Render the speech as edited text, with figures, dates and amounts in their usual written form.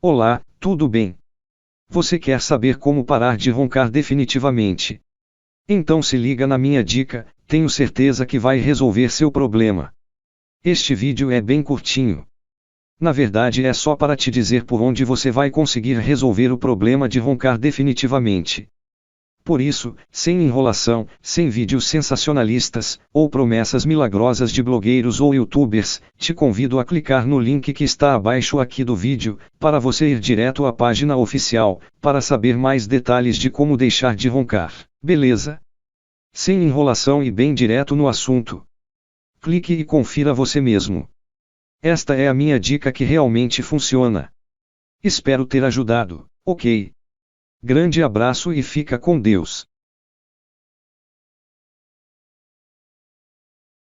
Olá, tudo bem? Você quer saber como parar de roncar definitivamente? Então se liga na minha dica, tenho certeza que vai resolver seu problema. Este vídeo é bem curtinho. Na verdade é só para te dizer por onde você vai conseguir resolver o problema de roncar definitivamente. Por isso, sem enrolação, sem vídeos sensacionalistas, ou promessas milagrosas de blogueiros ou youtubers, te convido a clicar no link que está abaixo aqui do vídeo, para você ir direto à página oficial, para saber mais detalhes de como deixar de roncar, beleza? Sem enrolação e bem direto no assunto. Clique e confira você mesmo. Esta é a minha dica que realmente funciona. Espero ter ajudado, ok? Grande abraço e fica com Deus.